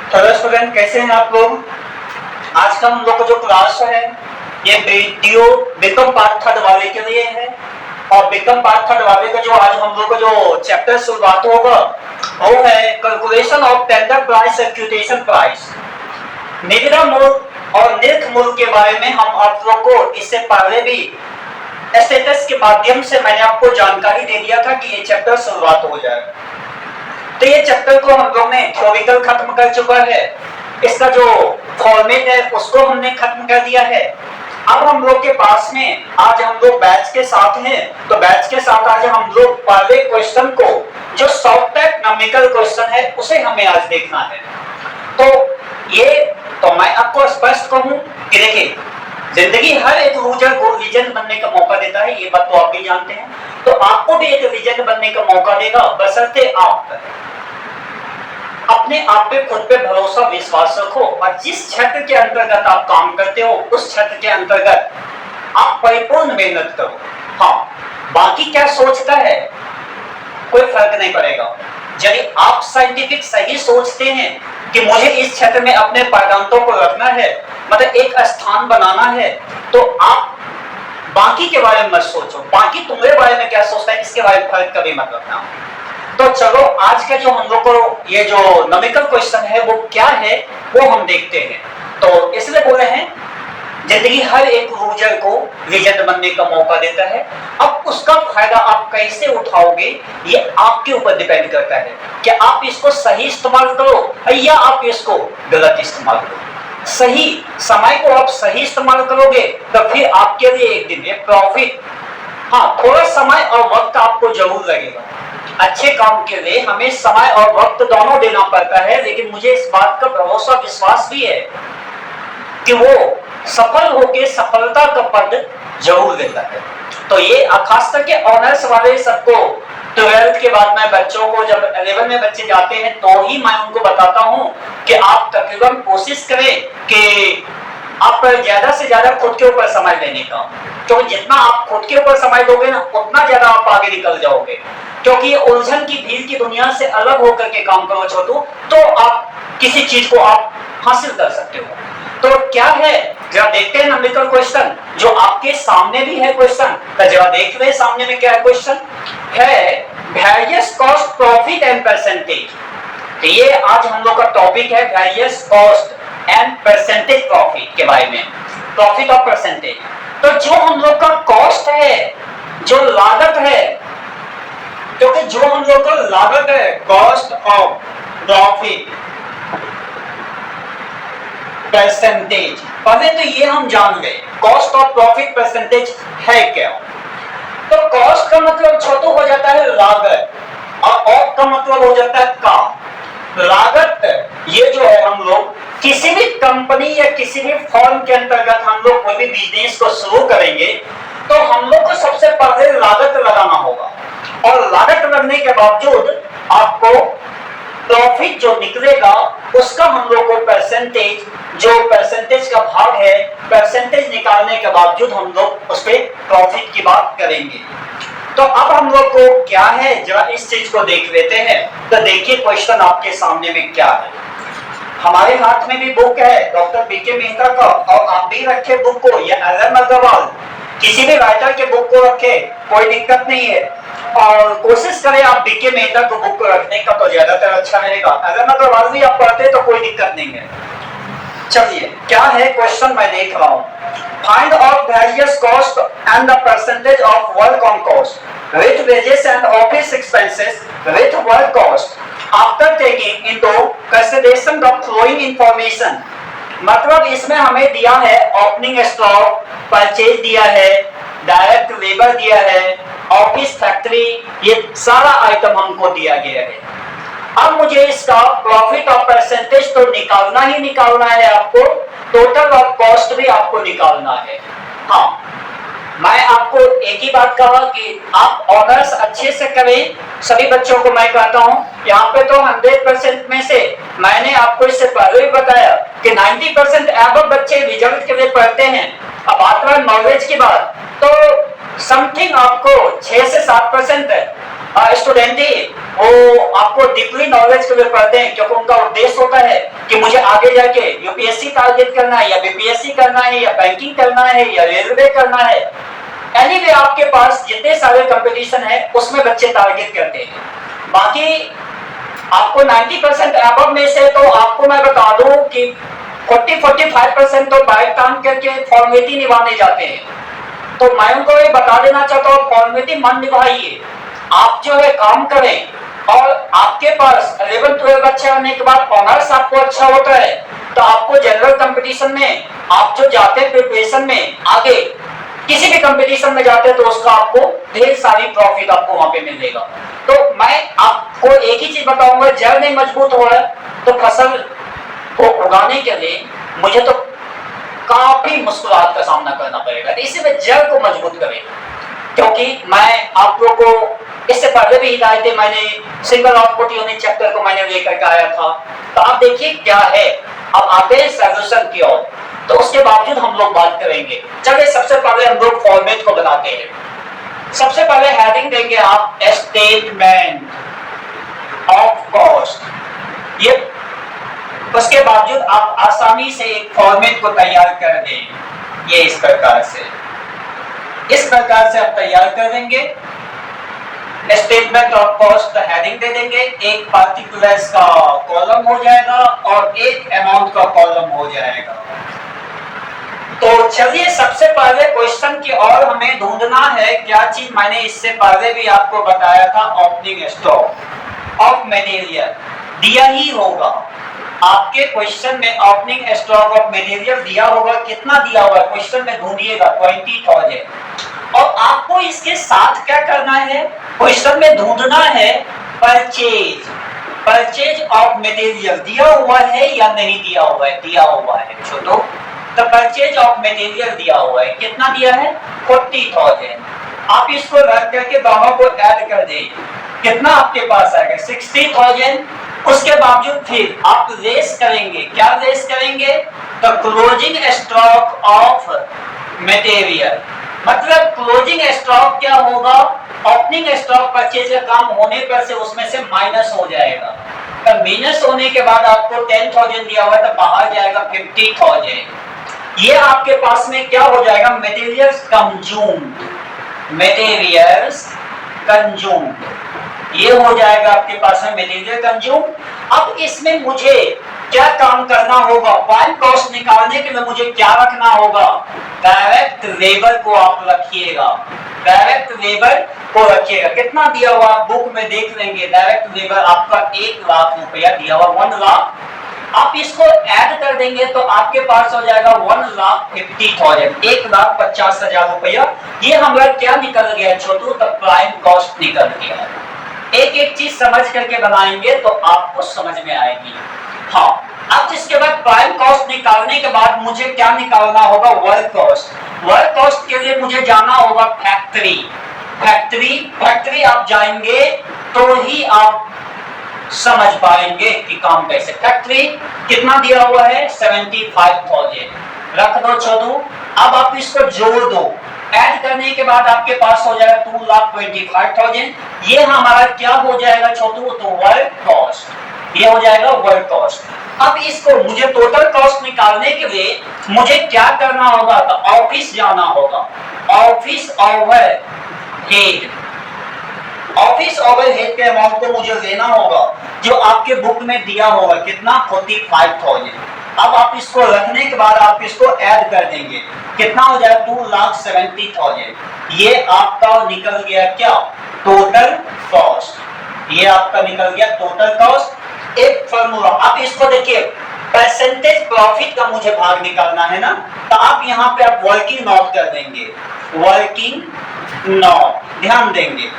Hello student, कैसे हैं आप लोग। आज का हम लोग का जो क्लास है ये वीडियो बीकॉम पार्ट थर्ड वाले के लिए है। और बीकॉम पार्ट थर्ड वाले का जो आज हम लोग का जो चैप्टर शुरुआत होगा वो है कैलकुलेशन ऑफ टेंडर प्राइस एक्विटेशन प्राइस। निविदा मूल्य और निर्ख मूल्य के बारे में हम आप लोग को इससे पहले भी स्टेटस के माध्यम से मैंने आपको जानकारी दे दिया था कि ये चैप्टर शुरुआत हो जाएगा। तो ये चैप्टर को हम लोग ने थ्योरिकल खत्म कर चुका है, इसका जो फॉर्मेट है उसको हमने खत्म कर दिया है। अब हम लोग के पास में आज हम लोग बैच के साथ हैं, तो बैच के साथ आज हम लोग पहले क्वेश्चन को जो सॉफ्ट टाइप न्यूमेरिकल क्वेश्चन है उसे हमें आज देखना है। तो मैं आपको स्पष्ट कहूं कि देखिए, जिंदगी हर एक यूजर को लीजेंड बनने का मौका देता है, ये बात तो आप भी जानते हैं। तो आपको भी एक लीजेंड बनने का मौका देगा, बशर्ते आप अपने आप पे खुद पे भरोसा विश्वास रखो और जिस क्षेत्र के अंतर्गत आप काम करते हो उस क्षेत्र के अंतर्गत आप परिपूर्ण मेहनत करो। हाँ, बाकी क्या सोचता है कोई फर्क नहीं पड़ेगा। यदि आप साइंटिफिक सही सोचते हैं कि मुझे इस क्षेत्र में अपने पैदांतों को रखना है, मतलब एक स्थान बनाना है, तो आप बाकी के बारे में मत सोचो। बाकी तुम्हारे बारे में क्या सोचता है इसके बारे में फर्क कभी मत रखना। तो चलो आज का जो हम लोग को ये जो न्यूमेरिकल क्वेश्चन है वो क्या है वो हम देखते हैं। तो इसलिए बोले हैं जिंदगी हर एक यूजर को लीजेंड बनने का मौका देता है। अब उसका फायदा आप कैसे उठाओगे ये आपके ऊपर डिपेंड करता है कि आप इसको सही इस्तेमाल करो या आप इसको गलत इस्तेमाल करो। सही समय को आप सही इस्तेमाल करोगे तो फिर आपके लिए एक दिन प्रॉफिट। हाँ, थोड़ा समय और वक्त आपको जरूर लगेगा। अच्छे काम के लिए हमें समय और वक्त दोनों देना पड़ता है, लेकिन मुझे इस बात का भरोसा विश्वास भी है कि वो सफल होके सफलता का पद जरूर देता है। तो ये खास करके ऑनर्स वाले सबको 12th के बाद मैं बच्चों को जब 11 में बच्चे जाते हैं तो ही मैं उनको बताता हूँ कि आप तकरीबन कोशिश करें कि आप ज्यादा से ज्यादा खुद के ऊपर समय देने का, क्योंकि जितना आप खुद के ऊपर समय दोगे ना उतना ज्यादा आप आगे निकल जाओगे। क्योंकि उलझन की भीड़ की दुनिया से अलग होकर के काम करो छोटू, तो आप किसी चीज को आप हासिल कर सकते हो। तो क्या है जरा देखते हैं न्यूमेरिकल क्वेश्चन जो आपके सामने भी है क्वेश्चन। तो जरा देख रहे सामने में क्या है क्वेश्चन है, various cost profit and percentage. तो ये आज हम लोग का टॉपिक है various cost and percentage profit के बारे में, प्रॉफिट और परसेंटेज। तो जो हम लोग का कॉस्ट है, जो लागत है, क्योंकि जो हम लोग का लागत है कॉस्ट ऑफ प्रॉफिट परसेंटेज, पहले तो ये हम जान गए कॉस्ट ऑफ प्रॉफिट परसेंटेज है क्या। तो कॉस्ट का मतलब छोटू हो जाता है लागत और ऑफ का मतलब हो जाता है काम। लागत ये जो है हम लोग किसी भी कंपनी या किसी भी फर्म के अंतर्गत हम लोग कोई भी बिजनेस को शुरू करेंगे तो हम लोग को सबसे पहले लागत लगाना होगा और लागत लगने के बावजूद आपको प्रॉफिट जो निकलेगा उसका हम लोग को परसेंटेज, जो परसेंटेज का भाग है, परसेंटेज निकालने के बावजूद हम लोग उस पे प्रॉफिट की बात करेंगे। तो अब हम लोग को क्या है जरा इस चीज को देख लेते हैं। तो देखिए क्वेश्चन आपके सामने में क्या है। हमारे हाथ में भी बुक है डॉक्टर बीके मेहता का, और आप भी रखे बुक को, या एल.एम. अग्रवाल किसी भी राइटर के बुक को रखे, कोई दिक्कत नहीं है। और कोशिश करें आप बीके मेहता को बुक को रखने का तो ज्यादातर अच्छा रहेगा। एल.एम. अग्रवाल भी आप पढ़ते तो कोई दिक्कत नहीं है। चलिए क्या है क्वेश्चन मैं देख रहा हूं। Find out various cost and the percentage of work on cost with wages and office expenses with work cost after taking into consideration the flowing information. मतलब इसमें हमें दिया है ओपनिंग स्टॉक, परचेज दिया है, डायरेक्ट लेबर दिया है, office factory, ये सारा आइटम हमको दिया गया है। अब मुझे इसका प्रॉफिट और परसेंटेज तो निकालना ही निकालना है आपको, टोटल और कॉस्ट भी आपको निकालना है। हाँ, मैं आपको एक ही बात कहा कि आप ऑनर्स अच्छे से करें। सभी बच्चों को मैं कहता हूं यहाँ पे तो 100% में से मैंने आपको इससे पहले भी बताया कि 90% एवरेज बच्चे रिजल्ट के लिए पढ़ते हैं। अब बात है नॉलेज की बात, तो समथिंग आपको 6 से 7% स्टूडेंट ही वो आपको डीपली नॉलेज के लिए पढ़ते हैं, क्योंकि उनका उद्देश्य होता है कि मुझे आगे जाके यूपीएससी टारगेट करना है, या बीपीएससी करना है, या बैंकिंग करना है, या रेलवे करना है। एनीवे आपके पास जितने सारे कंपटीशन है उसमें बच्चे टारगेट करते हैं। बाकी आपको 90% अबव में से तो आपको मैं बता दूं कि 40-45% तो बाहर काम करके फॉर्मेलिटी निभाने जाते हैं। तो मैं उनको ये बता देना चाहता हूँ, फॉर्मेलिटी मन निभाइए, आप जो है काम करें। और आपके पास 11-12 अच्छा होने के बाद ऑनर्स आपको अच्छा होता है तो आपको जनरल कंपटीशन में आप जो जाते हैं प्रिपरेशन में आगे किसी भी कंपटीशन में जाते हैं तो उसका आपको ढेर सारी प्रॉफिट आपको वहां पे मिलेगा। तो मैं आपको एक ही चीज बताऊंगा, जड़ नहीं मजबूत हो रहा है तो फसल को उगाने के लिए मुझे तो काफी मुश्किलात का सामना करना पड़ेगा। इसी में जड़ को मजबूत करें, क्योंकि मैं आप लोगों को इससे पहले भी हिदायतें मैंने सिंगल आउटपुट यूनिट चैप्टर को मैंने लेकर के आया था। तो आप देखिए क्या है, अब आते हैं सॉल्यूशन की ओर, तो उसके बावजूद हम लोग बात करेंगे। चलिए सबसे पहले हम लोग फॉर्मेट को बनाते हैं। सबसे पहले हेडिंग देंगे आप स्टेटमेंट ऑफ कॉस्ट। ये उसके बावजूद आप आसानी से एक फॉर्मेट को तैयार कर दें। ये इस प्रकार से आप तैयार कर देंगे। स्टेटमेंट ऑफ कॉस्ट का हेडिंग दे देंगे, एक पार्टिकुलर्स का कॉलम हो जाएगा और एक अमाउंट का कॉलम हो जाएगा। तो चलिए सबसे पहले क्वेश्चन की ओर हमें ढूंढना है क्या चीज। मैंने इससे पहले भी आपको बताया था, ओपनिंग स्टॉक ऑफ मटेरियल दिया ही होगा आपके क्वेश्चन में। ओपनिंग स्टॉक ऑफ मटेरियल दिया होगा, कितना दिया हुआ क्वेश्चन में ढूंढिएगा 20,000। और आपको इसके साथ क्या करना है, क्वेश्चन में ढूंढना है परचेज ऑफ मटेरियल दिया हुआ है या नहीं दिया हुआ है। दिया हुआ है छोटो, तो परचेज ऑफ मटेरियल दिया हुआ है, कितना दिया है 40,000। आप इसको रख करके दोनों को ऐड कर दें, कितना आपके पास आएगा 60,000। उसके बावजूद फिर आप रेस करेंगे, क्या रेस करेंगे, तो क्लोजिंग स्टॉक ऑफ मटेरियल। मतलब क्लोजिंग स्टॉक क्या होगा, ओपनिंग स्टॉक परचेज का काम होने पर से उसमें से माइनस हो जाएगा। तो माइनस होने के बाद आपको 10,000 दिया हुआ है तो बाहर जाएगा 50,000। ये आपके पास में क्या हो जाएगा, मटेरियल्स कंज्यूम्ड, ये हो जाएगा आपके पास में मटेरियल कंज्यूम। अब इसमें मुझे क्या काम करना होगा, प्राइम कॉस्ट निकालने के लिए मुझे क्या रखना होगा, डायरेक्ट लेबर को आप रखिएगा। डायरेक्ट लेबर को रखिएगा, कितना दिया हुआ आप बुक में देख लेंगे। डायरेक्ट लेबर आपका 1 लाख रुपया दिया हुआ, 1 लाख। आप इसको ऐड कर देंगे तो आपके पास हो जाएगा 1,50,000, 1,50,000 रुपया। ये हमारा क्या निकल गया छोटू, तो प्राइम कॉस्ट निकल गया। एक एक चीज समझ करके बनाएंगे तो आपको समझ में आएगी। हाँ, अब इसके बाद प्राइम कॉस्ट निकालने के बाद मुझे क्या निकालना होगा, वर्क कॉस्ट। वर्क कॉस्ट के लिए मुझे जाना होगा फैक्ट्री आप जाएंगे तो ही आप समझ पाएंगे कि काम कैसे। फैक्ट्री कितना दिया हुआ है 75,000, रख दो छोटू। अब आप इसको जोड़ दो, ऐड करने के बाद आपके पास हो जाएगा 2,25,000। ये हमारा क्या हो जाएगा छोटू, तो वर्क कॉस्ट। ये हो जाएगा वर्क कॉस्ट। अब इसको मुझे टोटल कॉस्ट निकालने के लिए मुझे क्या करना होगा, तो ऑफिस जाना होगा। ऑफिस ओवरहेड, ऑफिस ओवरहेड के अमाउंट को मुझे लेना होगा जो आपके बुक में दिया होगा, कितना 45,000। अब आप इसको रखने के बाद आप इसको ऐड कर देंगे, कितना हो जाएगा 2,70,000। ये आपका निकल गया क्या, टोटल कॉस्ट। ये आपका निकल गया टोटल कॉस्ट। एक फॉर्मूला आप इसको देखिए, परसेंटेज प्रॉफिट का मुझे भाग निकालना है ना, तो आप यहाँ पे आप वर्किंग नोट कर देंगे, वर्किंग नोट ध्यान देंगे,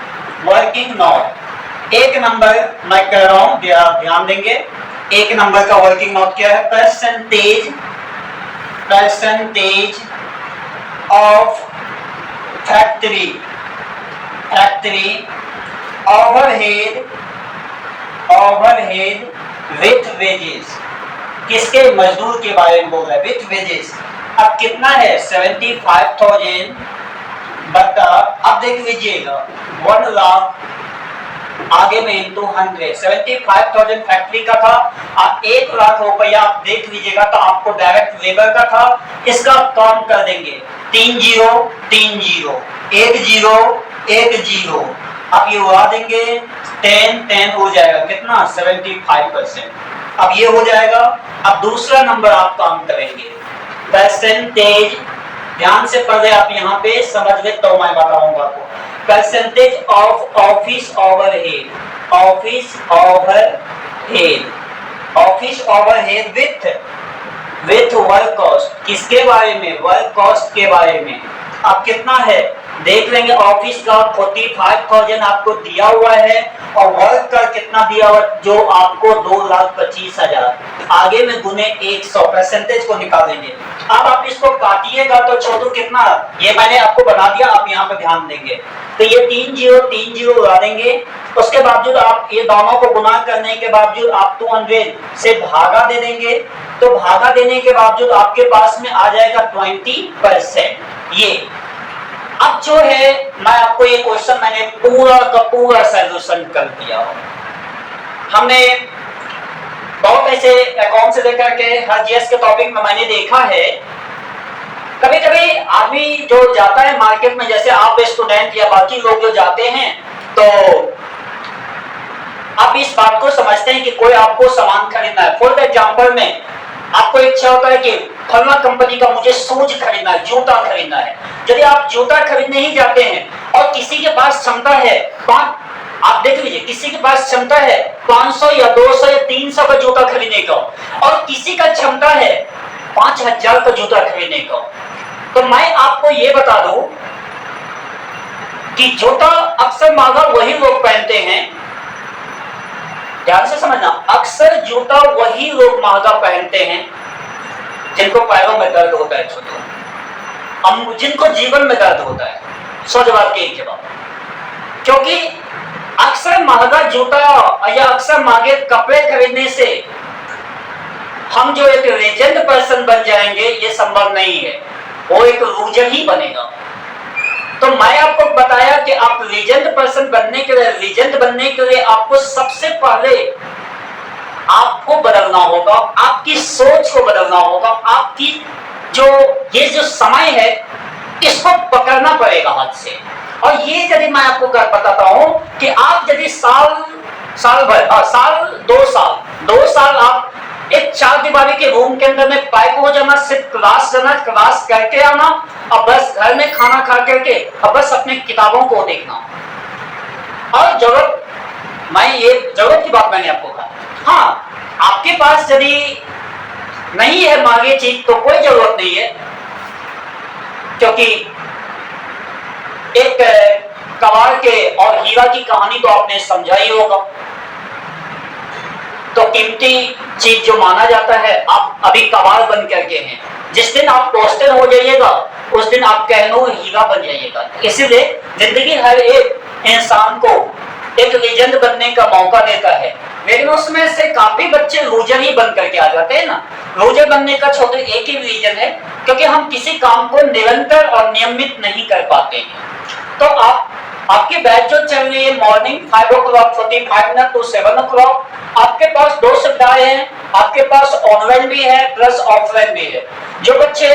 वर्किंग नोट। एक नंबर मैं कह रहा हूं, ध्यान देंगे। एक नंबर का वर्किंग नोट क्या है, percentage of factory overhead with wages. किसके, मजदूर के बारे में बोल रहा है, विथ वेजेस। अब कितना है 75,000 बता, अब देख लीजिएगा 1,00,000 आगे में इंटू 100, 75,000 फैक्ट्री का था। आप 1 लाख रुपया आप देख लीजिएगा तो आपको डायरेक्ट लेबर का था। इसका काम कर देंगे 3 0 3 0 1 0 1 0। अब ये उड़ा देंगे 10 10 हो जाएगा कितना 75%। अब ये हो जाएगा। अब दूसरा नंबर आप काम करेंगे परसेंटेज। ध्यान से पढ़ रहे आप यहाँ पे समझ ले तो मैं बताऊंगा आपको। Percentage of office overhead, office overhead, office overhead with work cost. किसके बारे में? वर्क कॉस्ट के बारे में। अब कितना है देख लेंगे। ऑफिस का 45,000 आपको दिया हुआ है और वर्क का कितना दिया हुआ जो आपको 2,25,000। आगे में गुने 100 परसेंटेज को निकालेंगे। अब आप इसको काटिएगा तो छोटू कितना, ये मैंने आपको बना दिया, आप यहाँ पे ध्यान देंगे। तो ये 3 0 उड़ा देंगे। उसके बावजूद आप ये दोनों को गुना करने के बावजूद आप 200 से भागा दे देंगे। तो भागा देने के बावजूद आपके पास में आ जाएगा 20%। ये अब जो है मैं आपको ये क्वेश्चन मैंने पूरा का पूरा सॉल्यूशन कर दिया। हमने बहुत ऐसे अकाउंट से लेकर के हर जीएस के टॉपिक में मैंने देखा है। कभी कभी आदमी जो जाता है मार्केट में, जैसे आप स्टूडेंट या बाकी लोग जो जाते हैं, तो आप इस बात को समझते हैं कि कोई आपको सामान खरीदना है। फॉर एग्जाम्पल में आपको इच्छा होता है कि फलना कंपनी का मुझे शूज खरीदना है, जूता खरीदना है। यदि आप जूता खरीदने ही जाते हैं और किसी के पास क्षमता है, आप देख लीजिए, किसी के पास क्षमता है 500 या 200 या 300 का जूता खरीदने का और किसी का क्षमता है 5,000 का जूता खरीदने का, तो मैं आपको ये बता दूं कि जूता अक्सर महंगा वही लोग पहनते हैं। ध्यान से समझना, अक्सर जूता वही लोग महंगा पहनते हैं जिनको पैरों में दर्द होता है, जिनको जीवन में दर्द होता है। सौ जवाब के एक जवाब, क्योंकि अक्सर महंगा जूता या अक्सर महंगे कपड़े खरीदने से हम जो एक लेजेंड पर्सन बन जाएंगे ये संभव नहीं है, वो एक लूजर ही बनेगा। तो मैं आपको बताया कि आप लीजेंड पर्सन बनने के लिए, लीजेंड बनने के लिए आपको सबसे पहले आपको बदलना होगा, आपकी सोच को बदलना होगा, आपकी ये जो समय है इसको पकड़ना पड़ेगा हाथ से। और ये यदि मैं आपको बताता हूं कि आप यदि साल भर 2 साल आप एक 4 दीवारी के रूम के अंदर में पैक हो जाना, सिर्फ क्लास जाना, क्लास करके आना और बस घर में खाना खा करके और बस अपने किताबों को देखना। और जरूरत की बात मैंने आपको कहा। हाँ, आपके पास यदि नहीं है महंगी चीज तो कोई जरूरत नहीं है, क्योंकि एक कबाड़ के और हीरा की कहानी तो आपने समझा ही होगा। तो कीमती चीज जो माना जाता है, आप अभी कबाड़ बन करके हैं। जिस दिन आप पोस्टर हो जाइएगा उस दिन आप कहनो हीरा बन जाइएगा। इसीलिए जिंदगी हर एक इंसान को एक लीजेंड बनने का मौका देता है, लेकिन उसमें से काफी बच्चे लूजर ही बन करके आ जाते हैं ना। लूजर बनने का छोटे एक ही रीजन है, क्योंकि हम किसी काम को निरंतर और नियमित नहीं कर पाते हैं। तो आपकी बैच जो चल रही है मॉर्निंग 5:45 टू 7 आपके पास 2 सुविधाएं हैं। आपके पास ऑनलाइन भी है प्लस ऑफलाइन भी है। जो बच्चे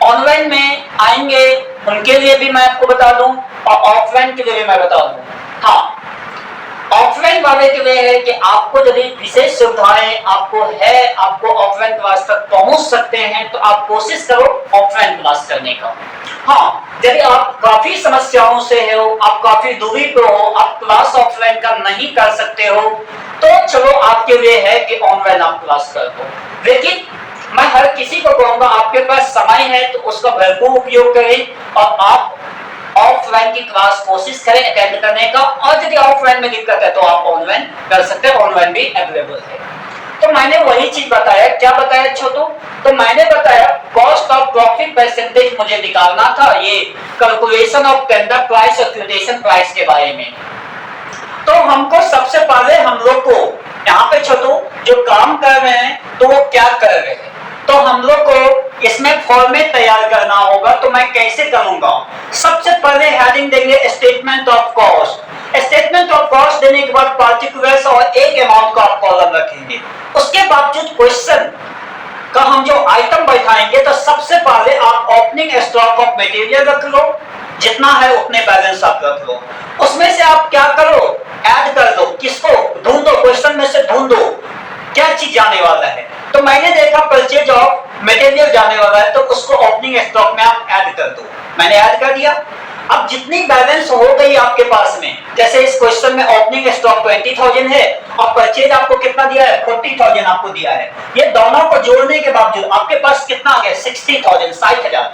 ऑनलाइन में आएंगे उनके लिए भी मैं आपको बता दूं और ऑफलाइन के लिए भी मैं बता दूं। हाँ, ऑफलाइन वाले के लिए है कि आपको यदि विशेष सुविधाएं आपको ऑफलाइन क्लास तक पहुंच सकते हैं तो आप कोशिश करो ऑफलाइन क्लास करने का। हाँ, यदि आप काफी समस्याओं से हो, आप काफी दूरी पे हो, आप क्लास ऑफलाइन का नहीं कर सकते हो, तो चलो आपके लिए है कि ऑनलाइन आप क्लास कर दो। लेकिन मैं हर किसी को कहूंगा आपके पास समय है तो उसका भरपूर उपयोग करें और आप ऑफलाइन की क्लास कोशिश करें अटेंड करने का। और यदि ऑफलाइन में दिक्कत है तो आप ऑनलाइन कर सकते हैं, ऑनलाइन भी अवेलेबल है। तो मैंने वही चीज बताया। क्या बताया छोटू? तो मैंने बताया कॉस्ट ऑफ प्रॉफिट परसेंटेज मुझे निकालना था, ये कैलकुलेशन ऑफ टेंडर प्राइस और क्विटेशन प्राइस के बारे में। तो हमको सबसे पहले हम लोग को यहाँ पे छोटू जो काम कर रहे हैं तो वो क्या कर रहे हैं, तो हम लोग को इसमें फॉर्मेट तैयार करना होगा, तो मैं कैसे करूंगा? सबसे पहले हेडिंग देंगे statement of cost. Statement of cost देने के बाद पार्टिकुलर्स और एक अमाउंट का आप कॉलम रखेंगे। उसके बावजूद क्वेश्चन का हम जो आइटम बैठाएंगे, तो सबसे पहले आप ओपनिंग स्टॉक ऑफ मटेरियल रख लो, जितना है उतने बैलेंस आप रख लो। उसमें से आप क्या करो, ऐड कर दो। किसको? ढूंढो, क्वेश्चन में से ढूंढो क्या चीज जाने वाला है। तो मैंने देखा परचेज ऑफ मटेरियल जाने वाला है, तो उसको ओपनिंग स्टॉक में आप ऐड कर दो। मैंने ऐड कर दिया। अब जितनी बैलेंस हो गई आपके पास में, जैसे इस क्वेश्चन में ओपनिंग स्टॉक 20,000 है और परचेज आपको कितना दिया है, 40,000 आपको दिया है। ये दोनों को जोड़ने के बावजूद आपके पास कितना आ गया, 60,000, 60,000।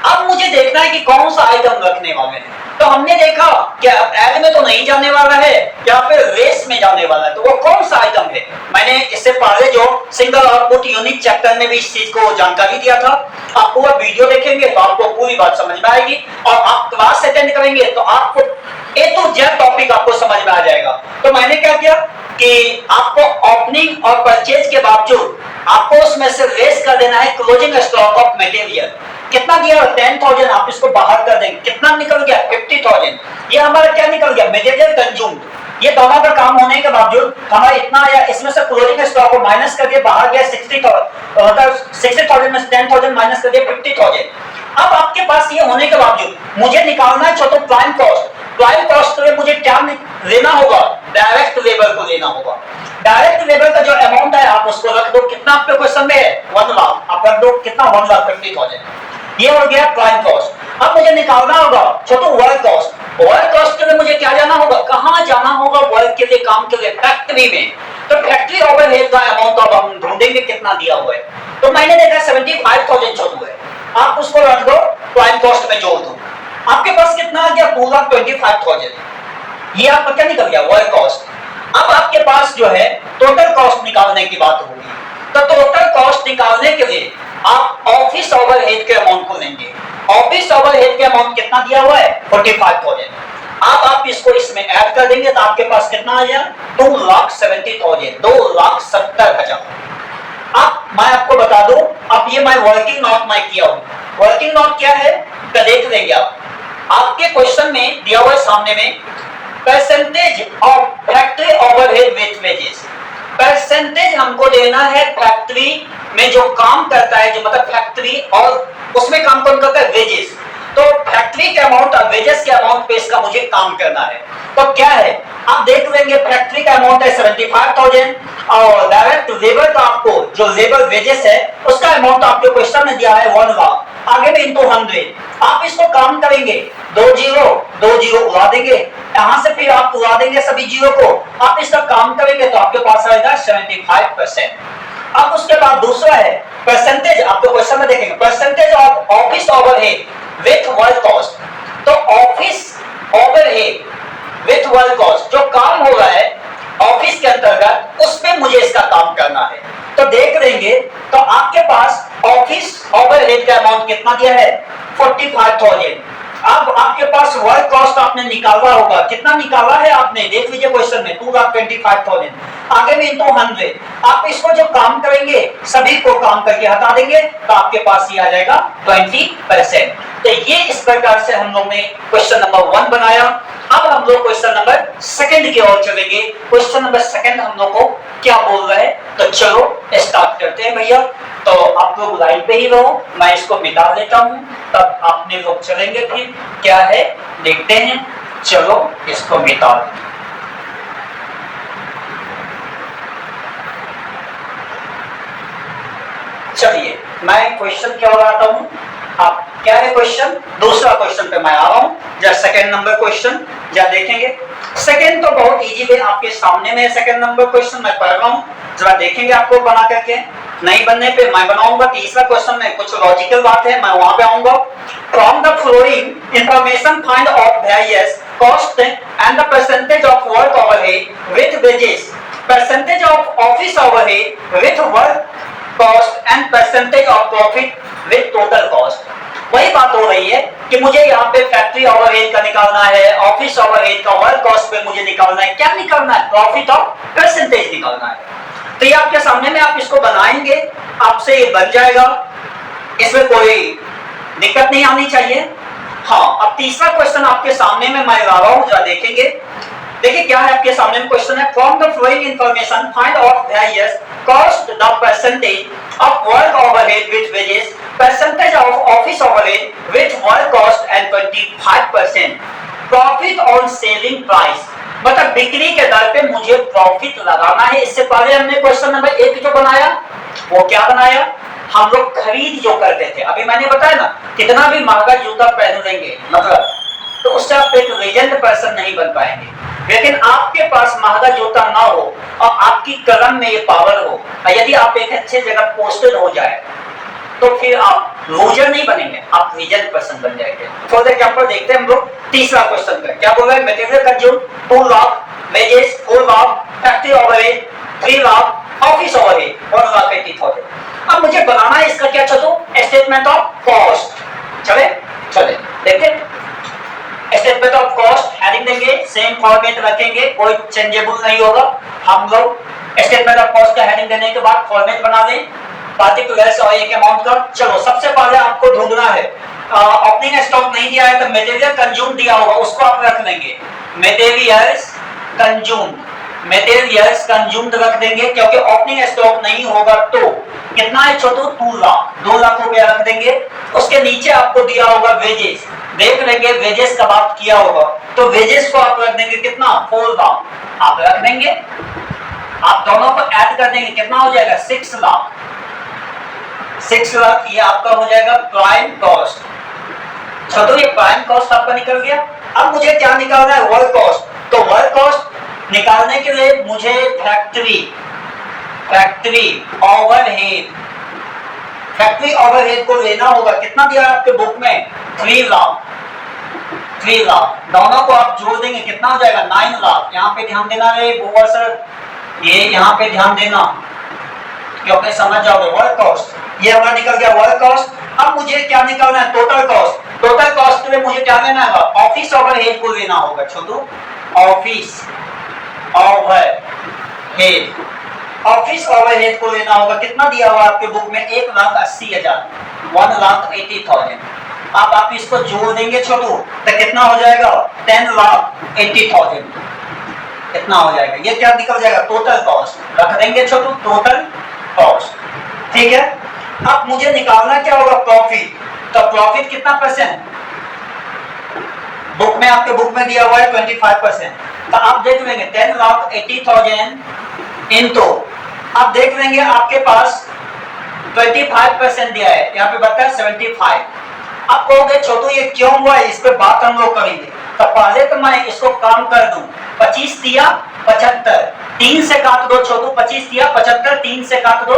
अब मुझे देखना है कि कौन सा आइटम रखने वाले हैं। तो हमने देखा क्या ऐड में तो नहीं जाने वाला है, या फिर रेस में जाने वाला है, तो वो कौन सा आइटम है? मैंने इससे पहले जो सिंगल आउटपुट यूनिट चैप्टर में भी इस चीज को जानकारी दिया था। आप पूरा वीडियो देखेंगे तो आपको पूरी बात समझ में आएगी, और आप क्लास अटेंड करेंगे तो आपको ए टू जेड टॉपिक आपको समझ में आ जाएगा। तो मैंने क्या किया कि आपको ओपनिंग और परचेज के बावजूद आपको उसमें से रेस कर देना है क्लोजिंग स्टॉक ऑफ मटेरियल। कितना दिया? 10,000। आप इसको बाहर कर देंगे, कितना निकल गया? 50,000। ये हमारा क्या निकल गया? Material consumed. ये दोनों का काम होने के बावजूद हमारा इतना आया, इसमें से क्लोजिंग स्टॉक को माइनस करके बाहर गया 60,000, मतलब 60,000 में से 10,000 माइनस कर दिया 50,000। अब आपके पास ये होने के बावजूद मुझे निकालना है छोटो प्राइम कॉस्ट। प्राइम कॉस्ट के लिए मुझे क्या लेना होगा? डायरेक्ट लेबर को लेना होगा। डायरेक्ट लेबर का जो अमाउंट है आप उसको रख दो। कितना आपके क्वेश्चन में है? 1 लाख। आप रख दो कितना? 1,50,000। ये हो गया प्राइम कॉस्ट। अब मुझे निकालना होगा छोटो वर्क कॉस्ट। वर्क कॉस्ट के लिए मुझे क्या जाना होगा? कहां जाना होगा वर्क के लिए, काम के लिए? फैक्ट्री में। तो फैक्ट्री ओवरहेड का अमाउंट अब हम ढूंढेंगे कितना दिया हुआ है। तो मैंने देखा 75,000 छोटू है, आप उसको रख दो, प्राइम कॉस्ट में जोड़ दो। आपके पास कितना आ गया? 2,25,000। ये आपका क्या निकल गया? Work cost. अब आपके पास जो है टोटल कॉस्ट निकालने की बात होगी। तो टोटल कॉस्ट निकालने के लिए आप ऑफिस ओवरहेड के अमाउंट को लेंगे। ऑफिस ओवरहेड के अमाउंट कितना दिया हुआ है? 45,000। आप इसको इसमें ऐड कर देंगे तो आपके पास कितना आ जाएगा? 2,70,000, 2,70,000। अब मैं आपको बता दूं, अब ये मैं वर्किंग नोट में किया हूं। वर्किंग नोट क्या है तो देख लेंगे आप। आपके क्वेश्चन में दिया हुआ है सामने में, percentage of factory overhead with wages. Percentage हमको देना है फैक्ट्री में जो काम करता है, जो मतलब फैक्ट्री और उसमें काम कौन करता है? वेजेस। तो फैक्ट्री के अमाउंट और वेजेस के अमाउंट पे इसका मुझे काम करना है। तो क्या है आप देख लेंगे, फैक्ट्री का अमाउंट है 75,000 और डायरेक्ट लेबर का आपको जो लेबर वेजेस है उसका अमाउंट आपके क्वेश्चन में दिया है 1 लाख। आगे में इनटू 100। आप इसको काम करेंगे, 2 जीरो उड़ा देंगे, यहां से फिर आप उड़ा देंगे सभी जीरो को। आप इसका काम करेंगे तो आपके पास आएगा 75%। अब उसके बाद दूसरा है परसेंटेज। आपको क्वेश्चन में देखेंगे percentage of office overhead with work cost. तो office overhead with work cost, जो काम हो रहा है ऑफिस के अंतर्गत, उस पे मुझे इसका काम करना है। तो देख लेंगे तो आपके पास ऑफिस ओवरहेड का अमाउंट कितना दिया है? 45,000। अब आपके पास वर्क कॉस्ट आपने निकाला होगा, कितना निकाला है आपने? देख लीजिए क्वेश्चन में 2,25,000। आगे में इनटू 100। आप इसको जो काम करेंगे सभी को काम करके हटा देंगे तो आपके पास ये आ जाएगा 20%। तो ये इस प्रकार से हम लोग ने क्वेश्चन नंबर 1 बनाया। अब हम लोग क्वेश्चन नंबर 2 की ओर चलेंगे। क्वेश्चन नंबर 2 हम लोग को क्या बोल रहा है, तो चलो स्टार्ट करते हैं भैया। तो आप लोग लाइन पे ही रहो, मैं इसको मिटा देता हूं, तब आपने लोग चलेंगे। फिर क्या है देखते हैं। चलो इसको मिटा दें। चलिए मैं क्वेश्चन क्या आता हूं। आप क्या है क्वेश्चन? दूसरा क्वेश्चन पे मैं आ रहा हूं। जब 2 नंबर क्वेश्चन जब देखेंगे, सेकंड तो बहुत इजी है, आपके सामने में 2 नंबर क्वेश्चन मैं पढ़ रहा हूं, जरा देखेंगे आपको बना करके। नहीं बनने पे मैं बनाऊंगा। तीसरा क्वेश्चन में कुछ लॉजिकल बात है, मैं वहां पे आऊंगा। From the flowing information find of various cost and the percentage of work overhead with wages, percentage of office overhead with work cost and percentage of profit with total cost. वही बात हो रही है कि मुझे यहाँ पे फैक्ट्री ओवरहेड का निकालना है, ऑफिस ओवरहेड का, वर्क कॉस्ट पे मुझे निकालना है। क्या निकालना है? प्रॉफिट और परसेंटेज निकालना है। तो ये आपके सामने में आप इसको बनाएंगे। आपसे ये बन जाएगा, इसमें कोई दिक्कत नहीं आनी चाहिए। हाँ, अब तीसरा क्वेश्चन आपके सामने में मैं ला रहा हूं, जरा देखेंगे। देखिए क्या है आपके सामने में क्वेश्चन है, from the flowing information find out various cost the percentage of work overhead with wages, percentage of office overhead with work cost and 25% profit on selling price. मतलब बिक्री के दर पे मुझे प्रॉफिट लगाना है। इससे पहले हमने क्वेश्चन नंबर 1 जो बनाया वो क्या बनाया, हम लोग खरीद जो करते थे, अभी मैंने बताया ना, कितना भी महंगा जूता पहन लेंगे मतलब तो उससे आप एक लेजेंड पर्सन नहीं बन पाएंगे। लेकिन आपके पास महंगा जूता ना हो और आपकी कलम में ये पावर हो, और यदि आप एक अच्छे जगह पोस्टेड हो जाए तो फिर आप लूजर नहीं बनेंगे, आप लेजेंड पर्सन बन जाएंगे। फॉर एग्जांपल देखते हैं हम लोग तीसरा क्वेश्चन का क्या बोल रहा है, material consume 2 lakh, wages 4 lakh, factory overhead 3 lakh, office overhead 1,80,000। अब मुझे बनाना है इसका क्या चलो, स्टेटमेंट ऑफ कॉस्ट। चले चले देखते, स्टेटमेंट ऑफ कॉस्ट हेडिंग देंगे, सेम फॉर्मेट रखेंगे, कोई चेंजेबल नहीं होगा। हम लोग स्टेटमेंट ऑफ कॉस्ट का हेडिंग देने के बाद फॉर्मेट बना दें पार्टिकुलर्स और एक अमाउंट का। चलो सबसे पहले आपको ढूंढना है, ओपनिंग स्टॉक नहीं दिया है तो मटेरियल कंज्यूम दिया होगा, उसको आप रख लेंगे, मटेरियल्स कंज्यूम, मटेरियल्स कंज्यूम्ड रख देंगे, क्योंकि ओपनिंग स्टॉक नहीं होगा तो कितना है छोटू, 2 लाख, 2 लाख रुपया रख देंगे। उसके नीचे आपको दिया होगा वेजेस, देख लेंगे वेजेस कब आप किया होगा तो वेजेस को आप रख देंगे कितना, 4 लाख आप रख देंगे। आप दोनों को ऐड कर देंगे, कितना हो जाएगा, 6 लाख, 6 लाख ये आपका हो जाएगा प्राइम कॉस्ट। छोटू ये प्राइम कॉस्ट आपका निकल गया। अब मुझे क्या निकालना है, वर्क कॉस्ट। तो वर्क कॉस्ट निकालने के लिए मुझे फैक्ट्री ओवरहेड, फैक्ट्री ओवरहेड को लेना होगा, कितना दिया है आपके बुक में, 3 लाख, 3 लाख, दोनों को आप जोड़ देंगे कितना हो जाएगा, 9 लाख। यहाँ पे ध्यान देना है गोवा सर, ये यहाँ पे ध्यान देना क्योंकि समझ जाओगे। वर्क कॉस्ट ये हमारा निकल गया वर्क कॉस्ट। अब मुझे क्या निकालना है, टोटल कॉस्ट। टोटल कॉस्ट के लिए मुझे क्या लेना है, ऑफिस ओवरहेड को लेना होगा छोटू, ऑफिस ओवरहेड, ऑफिस ओवरहेड को लेना होगा, कितना दिया हुआ आपके बुक में, 1,80,000, 1,80,000। अब आप इसको जोड़ देंगे छोटू तो कितना हो जाएगा, 10,80,000, कितना हो जाएगा, ये क्या निकल जाएगा, टोटल कॉस्ट रख देंगे छोटू, टोटल कॉस्ट। ठीक है, अब मुझे निकालना क्या होगा, प्रॉफिट। तो प्रॉफिट कितना परसेंट, बुक में आपके बुक में दिया हुआ है 25%। तो आप देख लेंगे 10,80,000 इनटू, आप देख लेंगे आपके पास 25% दिया है, यहाँ पे बताया 75। आप कहोगे छोटू ये क्यों हुआ है, इस पे बात हम लोग करेंगे। तो पहले तो मैं इसको काम कर दूं, 25 दिया 75, 3 से काट दो छोटू, 25 दिया 75, 3 से काट दो,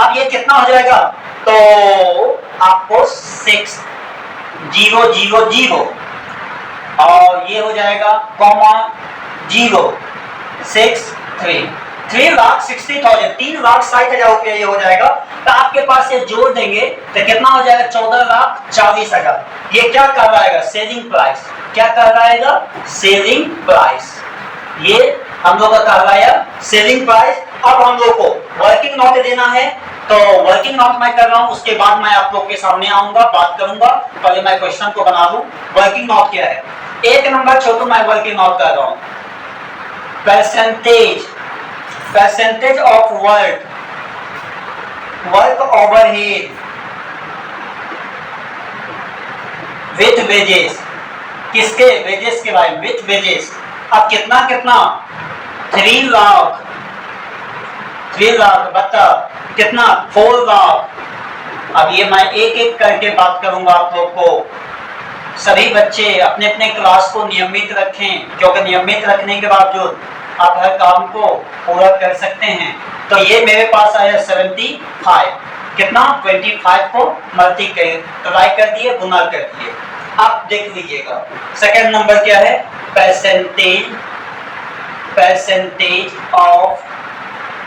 अब ये कितना हो जाएगा, तो आपको 6,000 और ये हो जाएगा कॉमा 063, 3,60,000, 3,60,000 रुपया ये हो जाएगा। तो आपके पास ये जोड़ देंगे तो कितना हो जाएगा, 14,40,000। ये क्या कर रहा है, सेलिंग प्राइस, क्या कर रहा है, सेलिंग प्राइस, ये हम लोग का कर रहा है सेलिंग प्राइस। अब हम लोग को वर्किंग नोट देना है, तो वर्किंग नोट मैं कर रहा हूं, उसके बाद मैं आप लोग के सामने आऊंगा, बात करूंगा, पहले मैं क्वेश्चन को बना लूं। वर्किंग नोट क्या है, 1 नंबर छोटू मैं वर्किंग नोट कर रहा हूं, percentage of work overhead with wages, किसके, वेजेस के बारे में, विथ वेजेस। अब कितना 3 लाख, 3 लाख बता कितना, 4 लाख। अब ये मैं एक एक करके बात करूंगा आप लोग को। सभी बच्चे अपने अपने क्लास को नियमित रखें, क्योंकि नियमित रखने के बावजूद आप हर काम को पूरा कर सकते हैं। तो ये मेरे पास आया 75, कितना, 25 को मल्टीप्लाई कर दिए, गुना कर दिए। आप देख लीजिएगा सेकंड नंबर क्या है, percentage of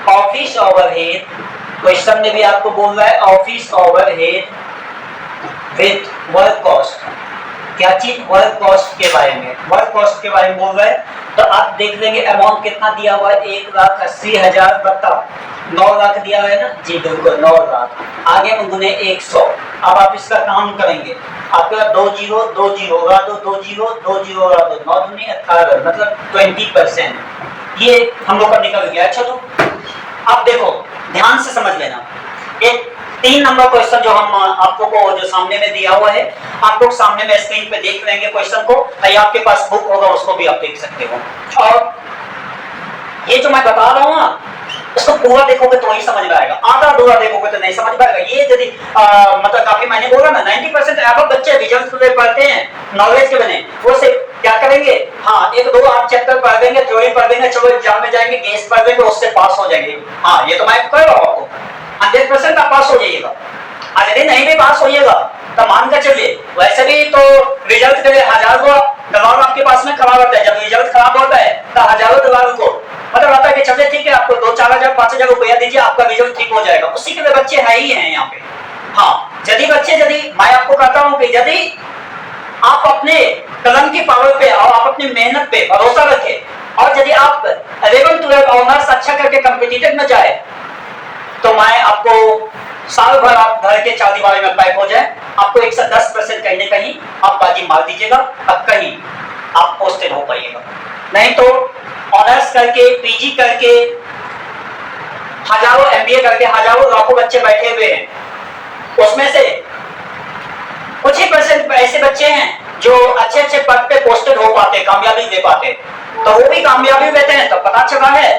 office overhead. Question में भी आपको बोल रहा है office overhead with work cost, क्या चीज, वर्क कॉस्ट के बारे में, वर्क कॉस्ट के बारे में बोल रहा है। तो आप देख लेंगे अमाउंट कितना दिया हुआ है, 1,80,000 बताओ, 9 लाख दिया है ना जी, बिल्कुल 9 लाख। आगे में गुने 100। अब आप इसका काम करेंगे, आपका 2 जीरो 2 जीरो होगा, तो 2 जीरो 2 जीरो होगा, तो 9 दूनी 18, मतलब 20%। ये हम लोग का निकल गया। अच्छा, तो अब देखो ध्यान से समझ लेना, एक 3 नंबर क्वेश्चन जो हम आपको को जो सामने में दिया हुआ है, आप लोग सामने में स्क्रीन पे देख लेंगे क्वेश्चन को, या आपके पास बुक होगा उसको भी आप देख सकते हो। और ये जो मैं बता रहा हूँ ना, इसको पूरा देखोगे तो ही समझ में आएगा, आधा अधूरा देखोगे तो नहीं समझ में आएगा। ये यदि मतलब काफी मैंने बोला ना 90% अब बच्चे रिजल्ट पढ़ते हैं नॉलेज के बने, वो से क्या करेंगे, हाँ 1-2 आप चैप्टर पढ़ देंगे, थ्योरी पढ़ देंगे, चलो एग्जाम में जाएंगे, गेस पढ़ देंगे, उससे पास हो जाएंगे। हाँ ये तो मैं कह रहा हूँ आपको 100% आप पास हो जाइएगा। और यदि नहीं भी पास होइएगा तो मान कर चलिए, वैसे भी तो रिजल्ट के लिए हजारों दबाव आपके पास में खड़ा होता है। जब रिजल्ट खराब होता है तो हजारों दबाव को मतलब आता है कि चलिए ठीक है, आपको 2-4 हजार 5 हजार रुपया दीजिए, आपका रिजल्ट ठीक हो जाएगा। उसी के लिए बच्चे है ही हैं यहाँ पे। हाँ यदि बच्चे, यदि मैं आपको कहता हूँ कि यदि आप अपने कलम की पावर पे और आप अपनी मेहनत पे भरोसा रखें, और यदि आप 11-12 ऑनर्स अच्छा करके कॉम्पिटिटिव में जाए, तो मैं आपको साल भर आप घर के चारदीवारी में पैक हो जाए, आपको 110% कहीं ना कहीं आप बाजी मार दीजिएगा, अब कहीं आप पोस्टेड हो पाइएगा। नहीं तो ऑनर्स करके, पीजी करके, हजारों एमबीए करके हजारों लाखों बच्चे बैठे हुए हैं, उसमें से कुछ ही परसेंट ऐसे बच्चे हैं जो अच्छे अच्छे पद पे पोस्टेड हो पाते, कामयाबी ले पाते। तो वो भी कामयाबी लेते हैं तो पता चला है,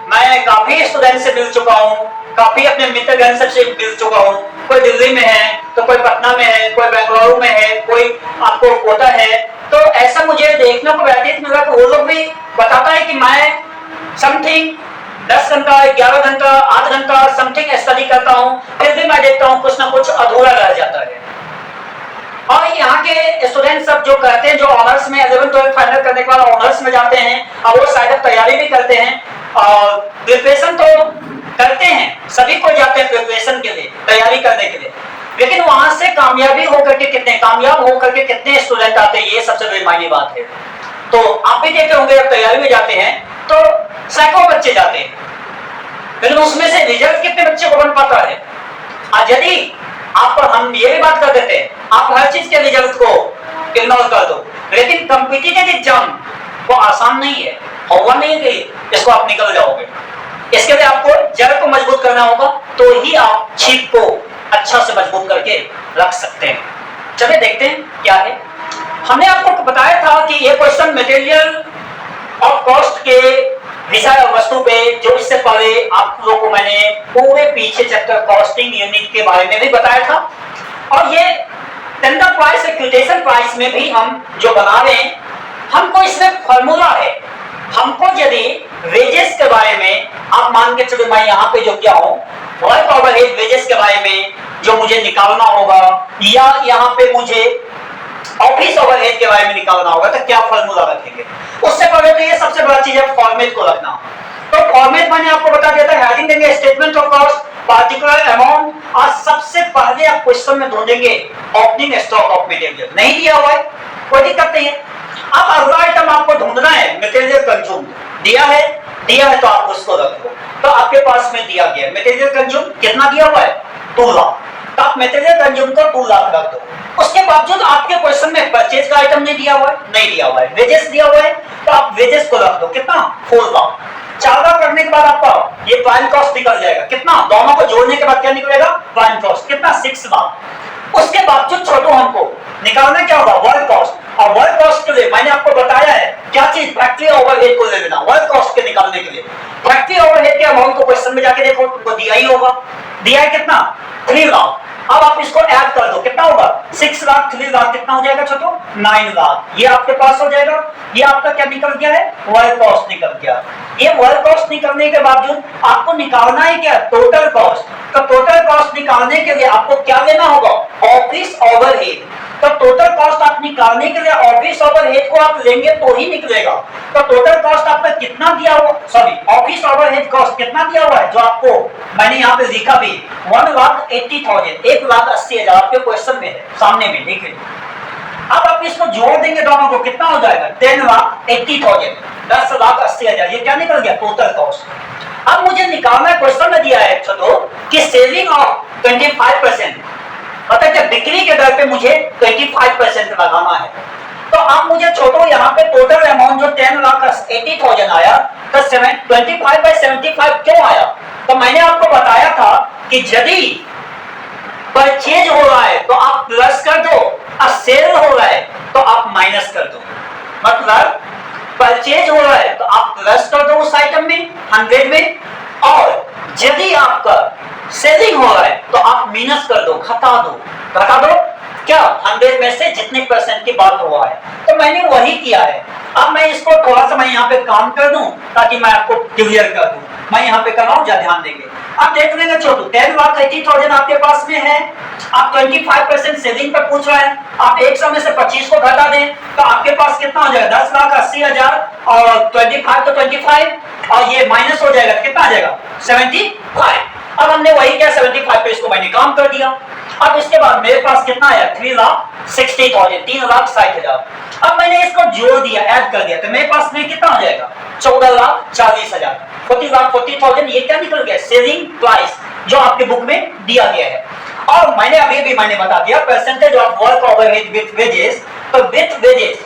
मैं काफी स्टूडेंट से मिल चुका हूँ, काफी अपने मित्रगण से मिल चुका हूँ, कोई दिल्ली में है तो कोई पटना में है, कोई बेंगलुरु में है, कोई आपको कोटा है। तो ऐसा मुझे देखने को व्यतीत मिला कि वो लोग भी बताता है कि मैं समथिंग 10 घंटा 11 घंटा 8 घंटा समथिंग स्टडी करता हूँ, फिर भी मैं देखता हूँ कुछ ना कुछ अधूरा रह जाता है। और यहाँ के स्टूडेंट सब जो कहते हैं, जो ऑनर्स में 11-12 फाइनल करने के बाद ऑनर्स में जाते हैं, और वो शायद तैयारी भी करते हैं, और प्रिपरेशन तो करते हैं, सभी को जाते हैं प्रिपरेशन के लिए, तैयारी करने के लिए, लेकिन वहां से कामयाबी होकर के कितने कामयाब होकर के कितने स्टूडेंट आते हैं, ये सबसे बड़ी मायने बात है। तो आप भी देखे होंगे, जब तैयारी में जाते हैं तो सैकड़ों बच्चे जाते हैं, लेकिन उसमें से रिजल्ट कितने बच्चे को बन पाता है। आज यदि आप, हम ये भी बात कर देते हैं, आप हर चीज के रिजल्ट को इग्नोर कर दो, लेकिन कॉम्पिटिटिव एग्जाम वो आसान नहीं है, होगा नहीं कि इसको आप निकल जाओगे। इसके लिए आपको जड़ को मजबूत करना होगा, तो ही आप छीप को अच्छा से मजबूत करके रख सकते हैं। चलिए देखते हैं क्या है। हमने आपको बताया था कि ये क्वेश्चन मटेरियल और कॉस्ट के विषय और वस्तु पे, जो इससे पहले आप लोगों को मैंने पूरे पीछे चैप्टर कॉस्टिंग यूनिट के बारे में भी बताया था, और ये टेंडर प्राइस एक्विटेशन प्राइस में भी हम जो बना रहे हैं, हमको इसमें फॉर्मूला है। हमको यदि वेजेस के बारे में आप मान के चलो, मैं यहाँ पे जो क्या हूँ, वर्क ओवरहेड वेजेस के बारे में जो मुझे निकालना होगा, या यहाँ पे मुझे ऑफिस ओवरहेड के बारे में निकालना होगा, तो क्या फॉर्मूला रखेंगे। उससे पहले तो ये सबसे बड़ा चीज है फॉर्मेट को रखना। तो फॉर्मेट मैंने आपको बता दिया था, हेडिंग देंगे statement of cost, particular amount, और सबसे पहले आप क्वेश्चन में ढूंढेंगे ओपनिंग स्टॉक ऑफ मटेरियल। नहीं दिया हुआ है कोई दिक्कत नहीं है। अब अगला आइटम आपको ढूंढना है मटेरियल कंज्यूम। दिया है तो आप उसको रख दो। तो आपके पास में दिया गया मटेरियल कंज्यूम कितना दिया हुआ है, 2 लाख, तो आप मटेरियल कंज्यूम को 2 लाख रख दो। उसके बावजूद आपके क्वेश्चन में परचेज का आइटम नहीं दिया हुआ है, नहीं दिया हुआ है, वेजेस दिया हुआ है, तो आप वेजेस को रख दो। कितना, 4 लाख। 4 लाख करने के बाद आपका ये प्राइम कॉस्ट निकल जाएगा। कितना, दोनों को जोड़ने के बाद क्या निकलेगा, प्राइम कॉस्ट। कितना, 6 लाख। उसके बावजूद छोटो हमको निकालना क्या होगा, वर्क कॉस्ट। और वर्क कॉस्ट के लिए मैंने आपको बताया है क्या चीज, फैक्ट्री ओवरहेड को ले लेना वर्क कॉस्ट के निकालने के लिए। फैक्ट्री ओवरहेड के अमाउंट को क्वेश्चन में जाके देखो, तुमको दिया ही होगा। दिया है कितना, 3 लाख। अब आप इसको ऐड कर दो, कितना होगा, 6 लाख 3 लाख कितना हो जाएगा छोटो, 9 लाख। ये आपके पास हो जाएगा। ये आपका क्या निकल गया है, वर्क कॉस्ट निकल गया। ये वर्क कॉस्ट निकलने के बावजूद आपको निकालना है क्या, टोटल कॉस्ट। तो टोटल कॉस्ट निकालने के लिए आपको क्या लेना होगा, ऑफिस ओवरहेड। तो टोटल कॉस्ट आप निकालने के लिए ऑफिस ओवरहेड को आप लेंगे तो ही निकलेगा। तो टोटल कॉस्ट आपका कितना दिया हुआ, सॉरी ऑफिस ओवरहेड कॉस्ट कितना दिया हुआ है, जो आपको मैंने यहाँ पे लिखा भी 1,80,000, 1,80,000 आपके क्वेश्चन में है, सामने में देखिए अब आप इसको जोड़ देंगे दोनों को, कितना हो जाएगा 10,80,000, 10,80,000। ये क्या निकल गया टोटल कॉस्ट। अब मुझे निकालना है, क्वेश्चन में दिया है छोटो कि सेविंग ऑफ 25%, मतलब जब बिक्री के दर पे मुझे 25% लगाना है। तो आप मुझे छोटो यहाँ पे टोटल अमाउंट जो 10,80,000 आया, तो 25/75 क्यों आया? तो मैंने आपको बताया था कि यदि परचेज हो रहा है तो आप प्लस कर दो, और सेल हो रहा है तो आप माइनस कर दो। मतलब परचेज हो रहा है तो आप प्लस कर दो उस आइटम में 100 में, और यदि आपका सेलिंग हो रहा है तो आप माइनस कर दो, घटा दो क्या 100 में से जितने परसेंट की बात हुआ है। तो मैंने वही किया है। अब मैं इसको थोड़ा सा मैं यहाँ पे काम कर दूं ताकि मैं आपको क्लियर कर दूं। मैं यहाँ पे कर रहा हूँ, ध्यान देंगे। आप देख लेंगे छोटू 10,80,000 आपके पास में है, आप 25% सेविंग पर पूछ रहे हैं, आप 100 में से 25 को घटा दें तो आपके पास कितना हो जाएगा 10,80,000, और 25 तो 25, और ये माइनस हो जाएगा, कितना आ जाएगा 75। अब हमने वही किया, 75 पे इसको मैंने काम कर दिया। अब इसके बाद मेरे पास कितना आया 3,60,000, 3,60,000। अब मैंने इसको जोड़ दिया, ऐड कर दिया, तो मेरे पास में कितना हो जाएगा 14,40,000, 40,40,000। ये क्या निकल गया सेलिंग प्राइस जो आपके बुक में दिया गया है। और मैंने अभी भी मैंने बता दिया percentage of work overhead with wages. तो विथ वेजेस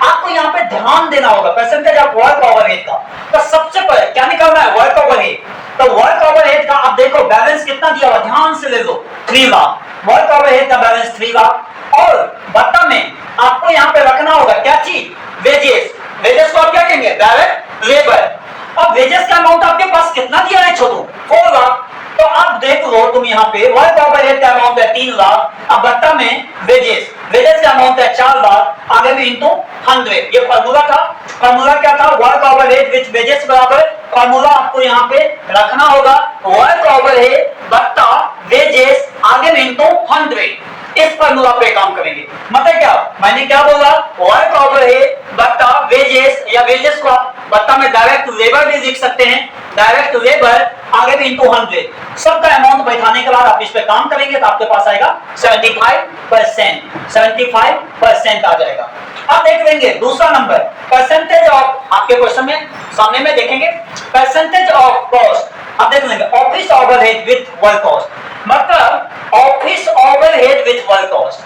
आपको यहाँ पे ध्यान देना होगा, परसेंटेज ऑफ वर्क ओवरहेड का। तो सबसे पहले क्या निकालना है वर्क ओवरहेड। तो वर्क ओवरहेड का आप देखो बैलेंस कितना दिया हुआ, ध्यान से ले लो 3 लाख। वर्क ओवरहेड का बैलेंस 3 लाख, और बता में आपको यहाँ पे रखना होगा क्या चीज वेजेस। वेजेस को आप क्या कहेंगे डायरेक्ट लेबर। अब वेजेस का अमाउंट आपके पास कितना दिया है छोटू 4 लाख। तो आप देख लो तुम यहाँ पे वर्क ओवरहेड का अमाउंट है 3 लाख, अब बता में वेजेस का अमाउंट है 4 लाख, आगे में इनटू 100। ये फार्मूला था। फार्मूला क्या था वर्क ओवरहेड विथ वेजेस बराबर, फार्मूला आपको यहाँ पे रखना होगा वर्क ओवरहेड बट्टा वेजेस आगे में इनटू 100। इस फार्मूला पे काम करेंगे। मतलब क्या मैंने क्या बोला वर्क ओवरहेड बट्टा वेजेस, या वेजेस को आप बट्टा में डायरेक्ट लेबर भी लिख सकते हैं, डायरेक्ट लेबर आगे भी इनटू 100। सबका अमाउंट बैठाने के बाद आप इस पे काम करेंगे तो आपके पास आएगा 75% आ जाएगा। अब देख लेंगे दूसरा नंबर परसेंटेज ऑफ, आपके क्वेश्चन में सामने में देखेंगे परसेंटेज ऑफ कॉस्ट। अब देख लेंगे office overhead with work cost, मतलब office overhead with work cost.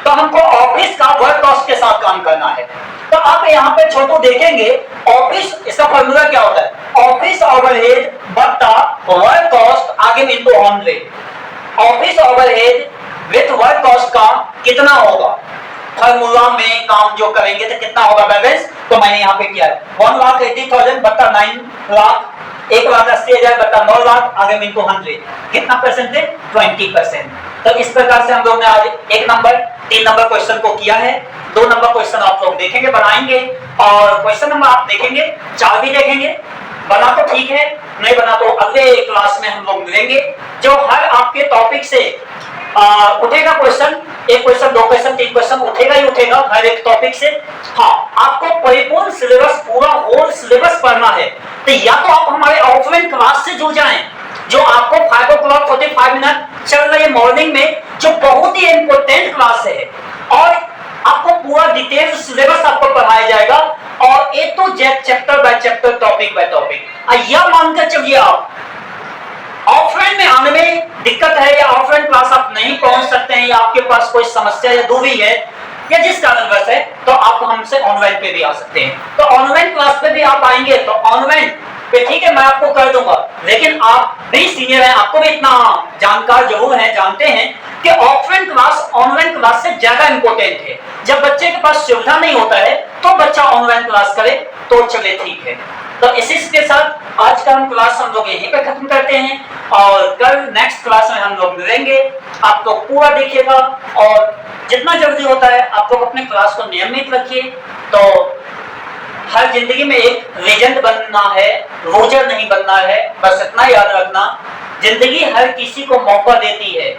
तो हमको ऑफिस का वर्क कॉस्ट के साथ काम करना है। तो आप यहाँ पे छोटू देखेंगे ऑफिस, इसका फॉर्मूला क्या होता है ऑफिस ओवरहेड बट्टा वर्क कॉस्ट आगे में into 100। Office overhead with work cost का कितना होगा फॉर्मूला में काम जो करेंगे तो कितना होगा बैलेंस। तो मैंने यहाँ पे किया है 1,80,000 बट्टा 9 लाख, 1,80,000 बट्टा 9 लाख आगे में इनटू 100। कितना परसेंट है 20%। तो इस प्रकार से हम लोग ने आज 1 नंबर 3 नंबर क्वेश्चन को किया है। 2 नंबर क्वेश्चन आप लोग देखेंगे बनाएंगे, और क्वेश्चन नंबर आप देखेंगे 4 भी देखेंगे। बना तो ठीक है, नहीं बना तो अगले क्लास में हम लोग मिलेंगे। जो हर आपके टॉपिक से उठेगा क्वेश्चन, 1 क्वेश्चन 2 क्वेश्चन 3 क्वेश्चन उठेगा ही उठेगा हर एक टॉपिक से। हाँ आपको परिपूर्ण सिलेबस पूरा होल सिलेबस पढ़ना है तो या तो आप हमारे ऑफलाइन क्लास से जुड़ जाएं, जो आपको 5:45 चल रही है मॉर्निंग में, जो बहुत ही इंपॉर्टेंट क्लास है, और आपको पूरा डिटेल सिलेबस आपको पढ़ाया जाएगा, और A to Z chapter by chapter topic by topic. यह मानकर चलिए आप ऑफलाइन में आने में दिक्कत है, या ऑफलाइन क्लास आप नहीं पहुंच सकते हैं, या आपके पास कोई समस्या या दूरी है, या जिस कारणवश है, तो आप हमसे ऑनलाइन पे भी आ सकते हैं। तो ऑनलाइन क्लास पे भी आप आएंगे तो ऑनलाइन पे ठीक है मैं आपको कर दूंगा, लेकिन आप भी सीनियर हैं, आपको भी इतना जानकार जरूर है, जानते हैं कि ऑफलाइन क्लास ऑनलाइन क्लास से ज्यादा इंपॉर्टेंट है। जब बच्चे के पास सुविधा नहीं होता है तो बच्चा ऑनलाइन क्लास करे तो चले ठीक है। तो इसी के साथ आज का हम क्लास हम लोग यहीं पे खत्म करते हैं, और कल नेक्स्ट क्लास में हम लोग मिलेंगे। आप लोग पूरा देखिएगा, और जितना जल्दी होता है आप लोग अपने क्लास को नियमित रखिए। तो हर जिंदगी में एक लेजेंड बनना है, लूजर नहीं बनना है, बस इतना याद रखना। जिंदगी हर किसी को मौका देती है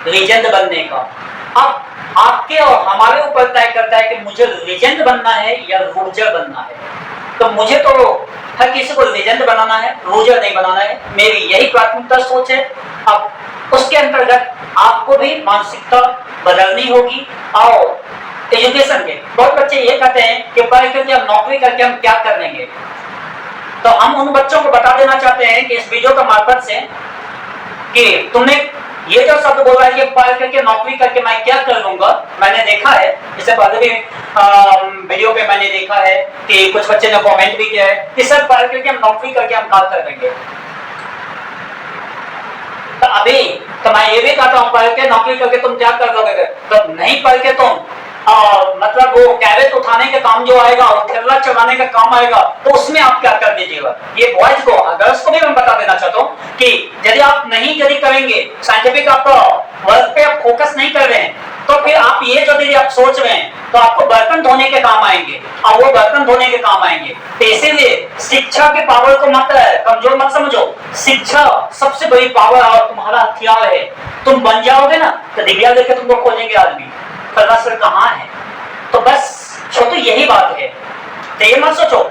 लेजेंड बनने का। अब आपके और हमारे ऊपर तय करता है कि मुझे लेजेंड बनना है या लूजर बनना है। तो मुझे तो हर किसी को लेजेंड बनाना है, लूजर नहीं बनाना है, मेरी यही प्राथमिकता सोच है। अब उसके अंतर्गत आपको भी मानसिकता बदलनी होगी, और एजुकेशन के। बहुत बच्चे ये कहते हैं कि पढ़ करके हम नौकरी करके हम क्या कर लेंगे। तो हम उन बच्चों को बता देना चाहते हैं कि इस वीडियो के मार्फत से कि तुमने ये जो शब्द बोला है कि पढ़ करके नौकरी करके मैं क्या कर लूंगा, मैंने देखा है इससे पहले भी वीडियो पे मैंने देखा है कि कुछ बच्चे ने कमेंट भी किया है कि सर पढ़ करके हम नौकरी करके हम क्या कर लेंगे। तो अभी तो मैं ये भी कहता हूं पढ़ के नौकरी करके तुम क्या कर लोगे। तो नहीं पढ़ के तुम मतलब वो कैरेट उठाने का काम जो आएगा और ठेला चलाने का काम आएगा तो उसमें आप क्या कर दीजिएगा। ये बॉयज को गर्ल्स को भी मैं बता देना चाहता हूँ कि यदि आप नहीं यदि करेंगे साइंटिफिक आप वर्क पे आप फोकस नहीं कर रहे हैं तो फिर आप ये जो यदि आप सोच रहे हैं तो आपको बर्तन धोने के काम आएंगे और वो बर्तन धोने के काम आएंगे। तो इसीलिए शिक्षा के पावर को मत कमजोर मत समझो। शिक्षा सबसे बड़ी पावर और तुम्हारा हथियार है। तुम बन जाओगे ना तो दिव्या लेके तुमको खोजेंगे आदमी सर कहाँ है। तो बस छोटू यही बात है, तो ये मत सोचो